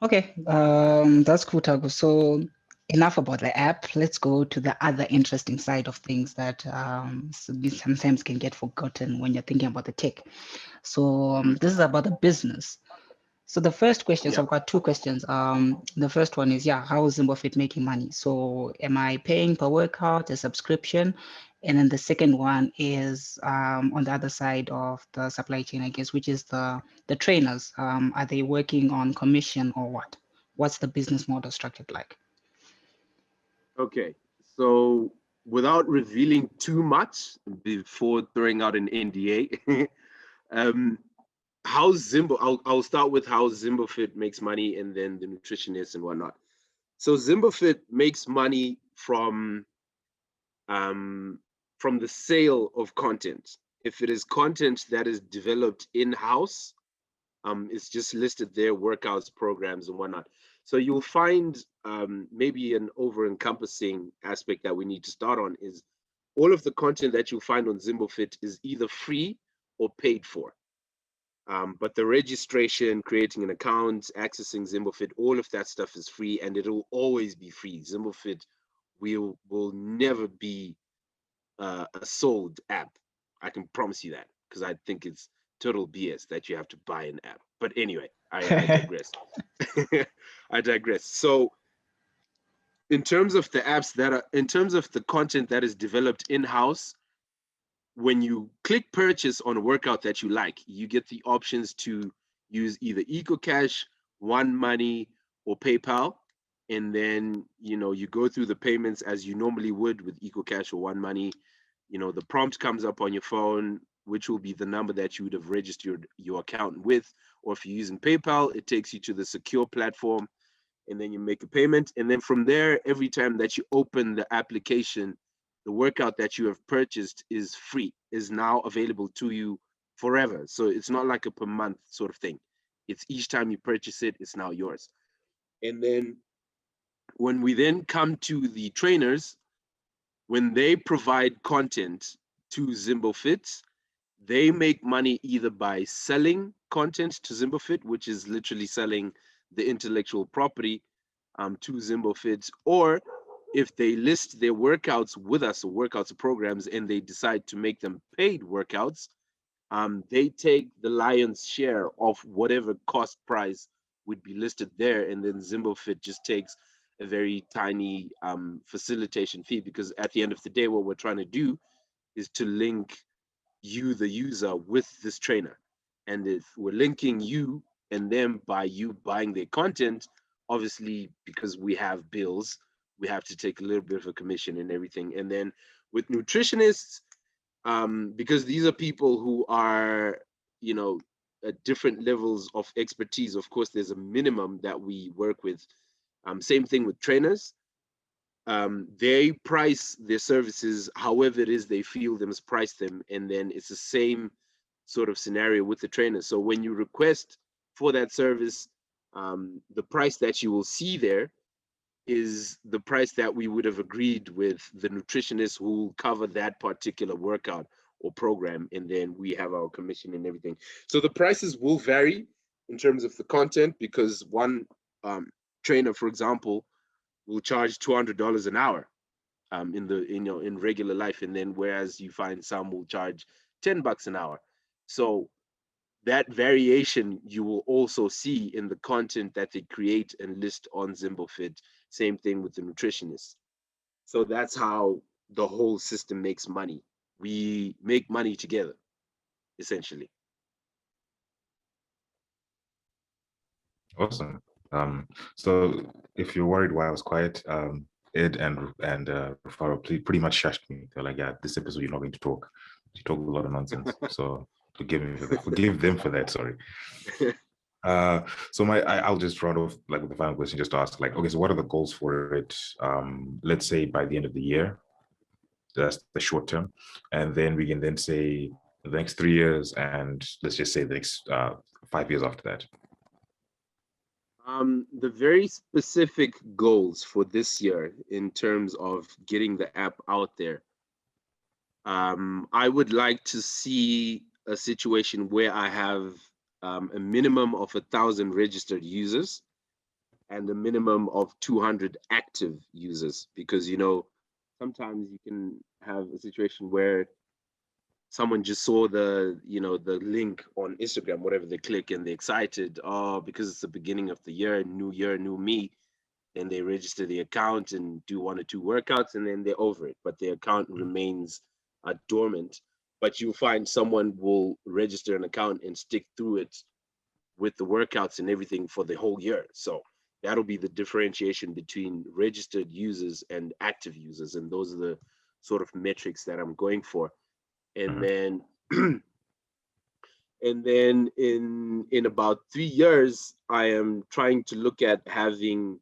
Okay, that's cool, Tago. So enough about the app. Let's go to the other interesting side of things that sometimes can get forgotten when you're thinking about the tech. So Mhm. this is about the business. So the first question, so Yeah. I've got two questions. The first one is, yeah, how is Zimbofit making money? So am I paying per workout, a subscription? And then the second one is on the other side of the supply chain, I guess, which is the trainers. Are they working on commission or what? What's the business model structured like? Okay. So without revealing too much before throwing out an NDA, um, how Zimbo, I'll start with how Zimbofit makes money and then the nutritionists and whatnot. So Zimbofit makes money um, from the sale of content. If it is content that is developed in-house, it's just listed there, workouts, programs, and whatnot. So you'll find maybe an over-encompassing aspect that we need to start on is all of the content that you'll find on Zimbofit is either free or paid for. But the registration, creating an account, accessing Zimbofit, all of that stuff is free, and it'll always be free. Zimbofit will never be a sold app. I can promise you that because I think it's total BS that you have to buy an app. But anyway, I digress. I digress. So in terms of the apps that are, in terms of the content that is developed in house, when you click purchase on a workout that you like, you get the options to use either EcoCash, One Money, or PayPal. And then, you go through the payments as you normally would with EcoCash or One Money. The prompt comes up on your phone, which will be the number that you would have registered your account with. Or if you're using PayPal, it takes you to the secure platform and then you make a payment. And then from there, every time that you open the application, the workout that you have purchased is free, is now available to you forever. So it's not like a per month sort of thing. It's each time you purchase it, it's now yours. And then when we then come to the trainers, when they provide content to Zimbofit, they make money either by selling content to Zimbofit, which is literally selling the intellectual property to Zimbofit, or if they list their workouts with us, or workouts or programs, and they decide to make them paid workouts, they take the lion's share of whatever cost price would be listed there, and then Zimbofit just takes a very tiny facilitation fee because at the end of the day, what we're trying to do is to link you, the user, with this trainer. And if we're linking you and them by you buying their content, obviously, because we have bills, we have to take a little bit of a commission and everything. And then with nutritionists, because these are people who are, you know, at different levels of expertise. Of course, there's a minimum that we work with. Same thing with trainers. They price their services however it is they feel they must price them, and then it's the same sort of scenario with the trainer. So when you request for that service, the price that you will see there is the price that we would have agreed with the nutritionist who will cover that particular workout or program, and then we have our commission and everything. So the prices will vary in terms of the content because one trainer, for example, will charge $200 an hour in regular life, and then whereas you find some will charge $10 an hour. So that variation you will also see in the content that they create and list on Zimbofit. Same thing with the nutritionists. So that's how the whole system makes money. We make money together, essentially. Awesome. So if you're worried why I was quiet, Ed and Rufaro pretty much shushed me. They're like, "Yeah, this episode you're not going to talk. You talk a lot of nonsense." So forgive me for that. Forgive them for that. Sorry. Uh, so I'll just round off like with the final question, just to ask, like, okay, so what are the goals for it? Let's say by the end of the year, that's the short term, and then we can then say the next 3 years, and let's just say the next 5 years after that. The very specific goals for this year in terms of getting the app out there, I would like to see a situation where I have a minimum of 1,000 registered users. and a minimum of 200 active users, because sometimes you can have a situation where someone just saw the link on Instagram, whatever, they click and they're excited, oh, because it's the beginning of the year, new me, and they register the account and do 1 or 2 workouts, and then they're over it, but their account remains dormant. But you find someone will register an account and stick through it with the workouts and everything for the whole year. So that'll be the differentiation between registered users and active users, and those are the sort of metrics that I'm going for. And then and then in about 3 years, I am trying to look at having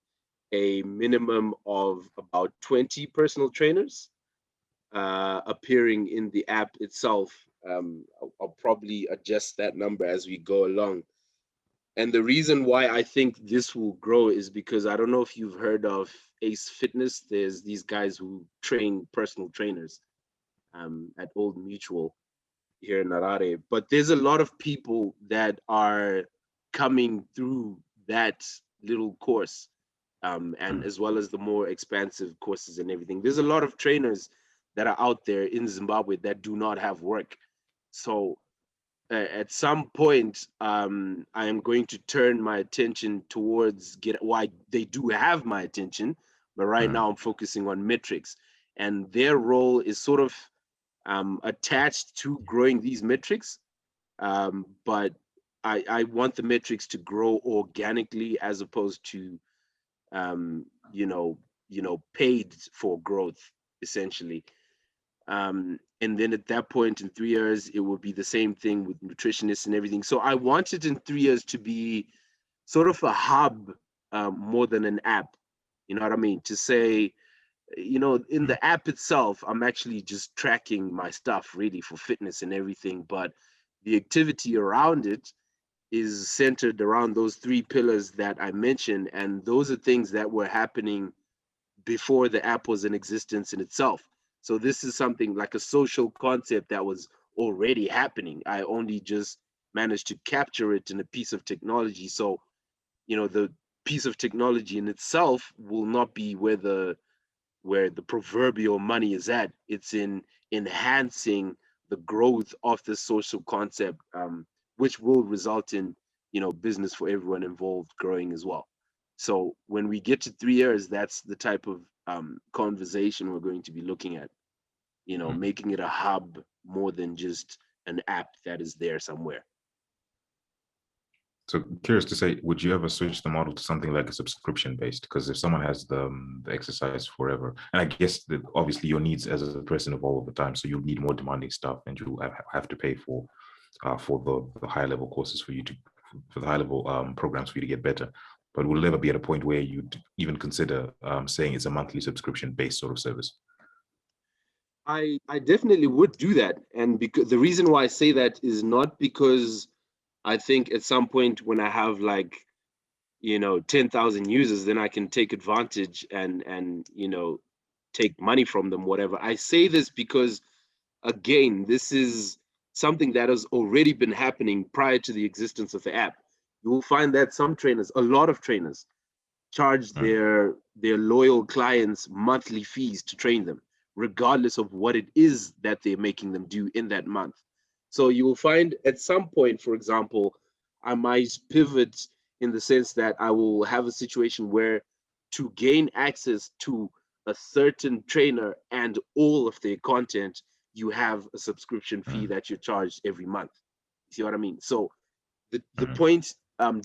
a minimum of about 20 personal trainers appearing in the app itself. I'll probably adjust that number as we go along. And the reason why I think this will grow is because I don't know if you've heard of Ace Fitness. There's these guys who train personal trainers at Old Mutual here in Narare. But there's a lot of people that are coming through that little course, and as well as the more expansive courses and everything. There's a lot of trainers that are out there in Zimbabwe that do not have work. So at some point, I am going to turn my attention towards why they do have my attention, but right now I'm focusing on metrics, and their role is sort of attached to growing these metrics, but I want the metrics to grow organically as opposed to um, paid for growth, essentially. And then at that point in 3 years, it will be the same thing with nutritionists and everything. So I want it in 3 years to be sort of a hub more than an app. You know what I mean? To say, in the app itself, I'm actually just tracking my stuff really for fitness and everything. But the activity around it is centered around those 3 pillars that I mentioned. And those are things that were happening before the app was in existence in itself. So this is something like a social concept that was already happening. I only just managed to capture it in a piece of technology. So, the piece of technology in itself will not be where the proverbial money is at. It's in enhancing the growth of the social concept, which will result in business for everyone involved growing as well. So when we get to 3 years, that's the type of conversation we're going to be looking at. Making it a hub more than just an app that is there somewhere. So curious to say, would you ever switch the model to something like a subscription based? Because if someone has the exercise forever, and I guess that obviously your needs as a person evolve over time, so you'll need more demanding stuff, and you have to pay for the higher level courses for the high level programs for you to get better. But will it ever be at a point where you'd even consider saying it's a monthly subscription based sort of service? I definitely would do that, and because the reason why I say that is not because I think at some point when I have 10,000 users, then I can take advantage and take money from them, whatever. I say this because, again, this is something that has already been happening prior to the existence of the app. You will find that some trainers, a lot of trainers, charge their loyal clients monthly fees to train them, regardless of what it is that they're making them do in that month. So you will find at some point, for example, I might pivot in the sense that I will have a situation where to gain access to a certain trainer and all of their content, you have a subscription fee that you charge every month. You see what I mean? So the point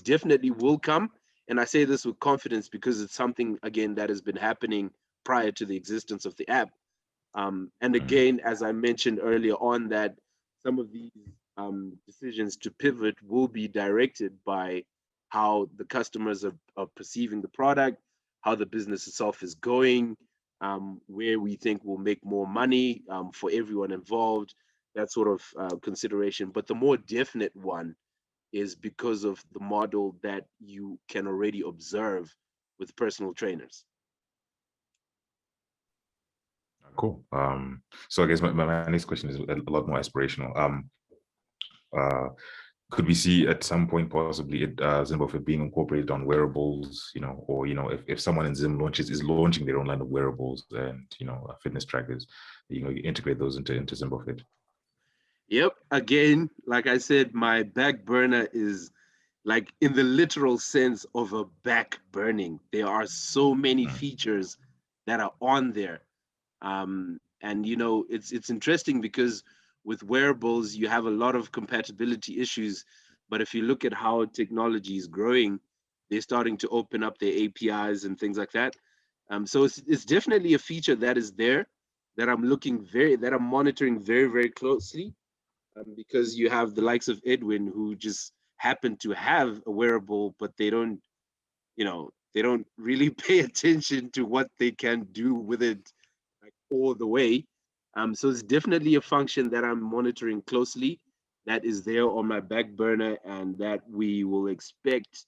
definitely will come. And I say this with confidence because it's something, again, that has been happening prior to the existence of the app. And again, as I mentioned earlier on, that some of these decisions to pivot will be directed by how the customers are perceiving the product, how the business itself is going, where we think we'll make more money for everyone involved, that sort of consideration. But the more definite one is because of the model that you can already observe with personal trainers. Cool. So I guess my next question is a lot more aspirational. Uh, could we see at some point possibly Zimbofit being incorporated on wearables, or if someone in Zim is launching their own line of wearables and fitness trackers, you integrate those into Zimbofit? Yep. Again, like I said, my back burner is like in the literal sense of a back burning. There are so many features that are on there. And it's interesting because with wearables, you have a lot of compatibility issues. But if you look at how technology is growing, they're starting to open up their APIs and things like that. So it's definitely a feature that is there that I'm monitoring very, very closely, because you have the likes of Edwin who just happen to have a wearable, but they don't really pay attention to what they can do with it, like, all the way. So it's definitely a function that I'm monitoring closely, that is there on my back burner, and that we will expect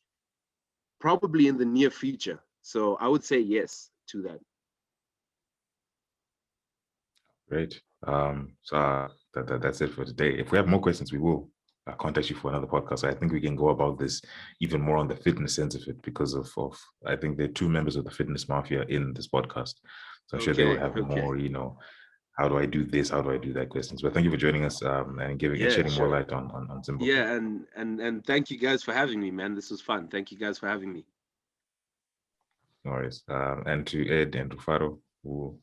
probably in the near future. So I would say yes to that. Great. So that's it for today. If we have more questions, we will contact you for another podcast. So I think we can go about this even more on the fitness sense of it, because of I think there are two members of the fitness mafia in this podcast. So I'm sure they will have more, how do I do this? How do I do that questions? But thank you for joining us and shedding more light on Zimbofit. Yeah, and thank you guys for having me, man. This was fun. Thank you guys for having me. No worries. And to Ed and Rufaro, who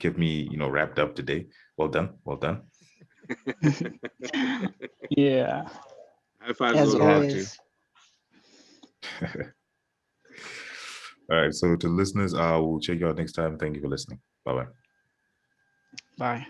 kept me, wrapped up today. Well done. Yeah. High fives As all around. always. All right. So to listeners, we'll check you out next time. Thank you for listening. Bye-bye. Bye.